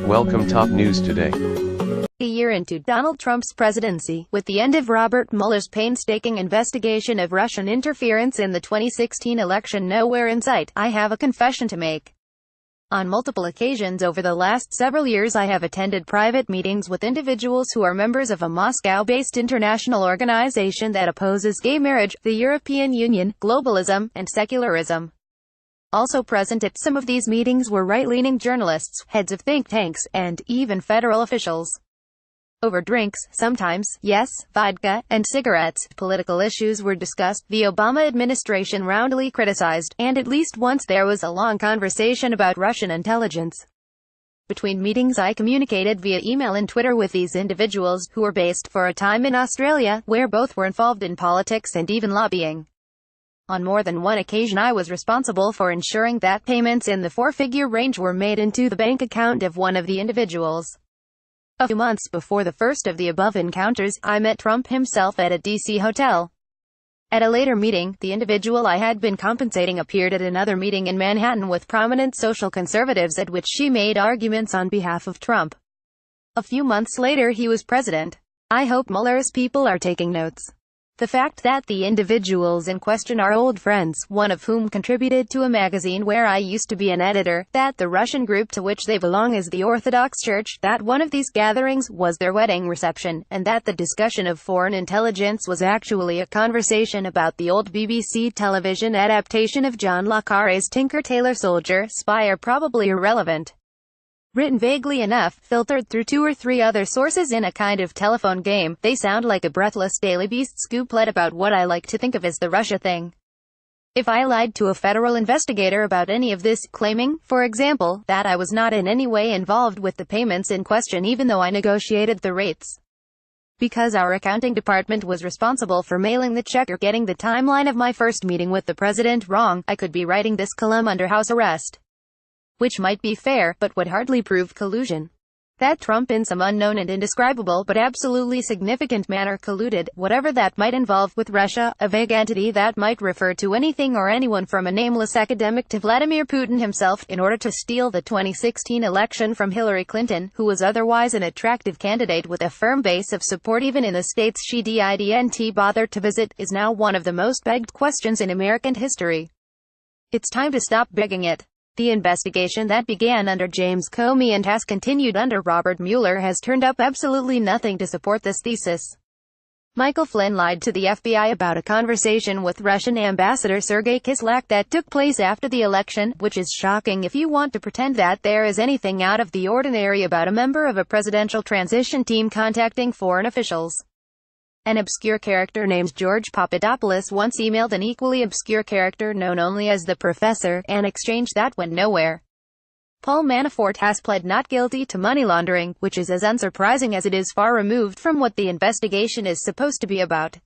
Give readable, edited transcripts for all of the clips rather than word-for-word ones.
Welcome top news today. A year into Donald Trump's presidency, with the end of Robert Mueller's painstaking investigation of Russian interference in the 2016 election nowhere in sight, I have a confession to make. On multiple occasions over the last several years I have attended private meetings with individuals who are members of a Moscow-based international organization that opposes gay marriage, the European Union, globalism, and secularism. Also present at some of these meetings were right-leaning journalists, heads of think tanks, and even federal officials. Over drinks, sometimes, yes, vodka, and cigarettes, political issues were discussed, the Obama administration roundly criticized, and at least once there was a long conversation about Russian intelligence. Between meetings I communicated via email and Twitter with these individuals, who were based for a time in Australia, where both were involved in politics and even lobbying. On more than one occasion I was responsible for ensuring that payments in the four-figure range were made into the bank account of one of the individuals. A few months before the first of the above encounters, I met Trump himself at a D.C. hotel. At a later meeting, the individual I had been compensating appeared at another meeting in Manhattan with prominent social conservatives at which she made arguments on behalf of Trump. A few months later he was president. I hope Mueller's people are taking notes. The fact that the individuals in question are old friends, one of whom contributed to a magazine where I used to be an editor, that the Russian group to which they belong is the Orthodox Church, that one of these gatherings was their wedding reception, and that the discussion of foreign intelligence was actually a conversation about the old BBC television adaptation of John le Carré's Tinker Tailor Soldier Spy are probably irrelevant. Written vaguely enough, filtered through two or three other sources in a kind of telephone game, they sound like a breathless Daily Beast scooplet about what I like to think of as the Russia thing. If I lied to a federal investigator about any of this, claiming, for example, that I was not in any way involved with the payments in question even though I negotiated the rates, because our accounting department was responsible for mailing the check or getting the timeline of my first meeting with the president wrong, I could be writing this column under house arrest. Which might be fair, but would hardly prove collusion. That Trump in some unknown and indescribable but absolutely significant manner colluded, whatever that might involve, with Russia, a vague entity that might refer to anything or anyone from a nameless academic to Vladimir Putin himself, in order to steal the 2016 election from Hillary Clinton, who was otherwise an attractive candidate with a firm base of support even in the states she didn't bother to visit, is now one of the most begged questions in American history. It's time to stop begging it. The investigation that began under James Comey and has continued under Robert Mueller has turned up absolutely nothing to support this thesis. Michael Flynn lied to the FBI about a conversation with Russian Ambassador Sergei Kislyak that took place after the election, which is shocking if you want to pretend that there is anything out of the ordinary about a member of a presidential transition team contacting foreign officials. An obscure character named George Papadopoulos once emailed an equally obscure character known only as the Professor, an exchange that went nowhere. Paul Manafort has pled not guilty to money laundering, which is as unsurprising as it is far removed from what the investigation is supposed to be about.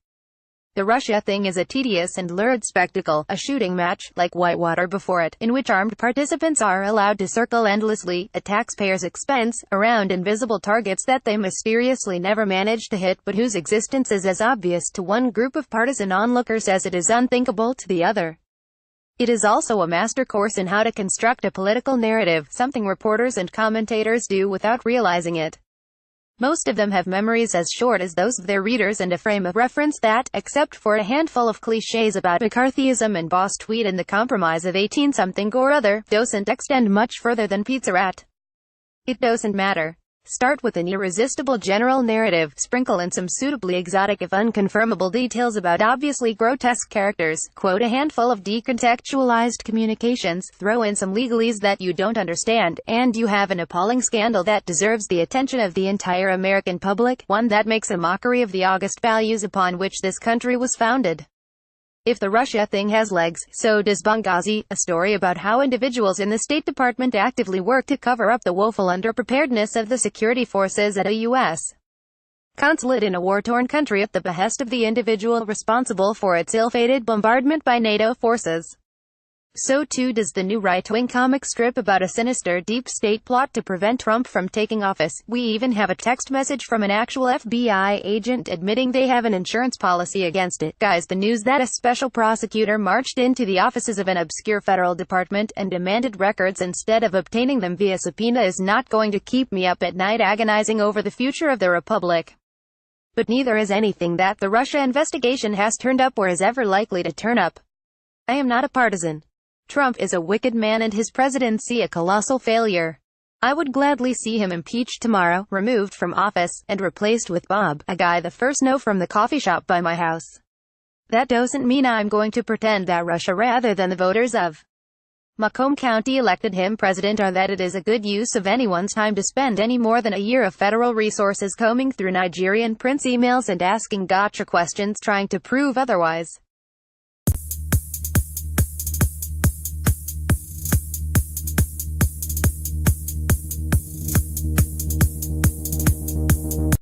The Russia thing is a tedious and lurid spectacle, a shooting match, like whitewater before it, in which armed participants are allowed to circle endlessly, at taxpayers' expense, around invisible targets that they mysteriously never manage to hit but whose existence is as obvious to one group of partisan onlookers as it is unthinkable to the other. It is also a master course in how to construct a political narrative, something reporters and commentators do without realizing it. Most of them have memories as short as those of their readers and a frame of reference that, except for a handful of cliches about McCarthyism and Boss Tweed and the compromise of 18-something or other, doesn't extend much further than Pizza Rat. It doesn't matter. Start with an irresistible general narrative, sprinkle in some suitably exotic if unconfirmable details about obviously grotesque characters, quote a handful of decontextualized communications, throw in some legalese that you don't understand, and you have an appalling scandal that deserves the attention of the entire American public, one that makes a mockery of the august values upon which this country was founded. If the Russia thing has legs, so does Benghazi, a story about how individuals in the State Department actively work to cover up the woeful underpreparedness of the security forces at a U.S. consulate in a war-torn country at the behest of the individual responsible for its ill-fated bombardment by NATO forces. So too does the new right-wing comic strip about a sinister deep state plot to prevent Trump from taking office. We even have a text message from an actual FBI agent admitting they have an insurance policy against it. Guys, the news that a special prosecutor marched into the offices of an obscure federal department and demanded records instead of obtaining them via subpoena is not going to keep me up at night agonizing over the future of the republic. But neither is anything that the Russia investigation has turned up or is ever likely to turn up. I am not a partisan. Trump is a wicked man and his presidency a colossal failure. I would gladly see him impeached tomorrow, removed from office, and replaced with Bob, a guy the first know from the coffee shop by my house. That doesn't mean I'm going to pretend that Russia rather than the voters of Macomb County elected him president or that it is a good use of anyone's time to spend any more than a year of federal resources combing through Nigerian prince emails and asking gotcha questions trying to prove otherwise.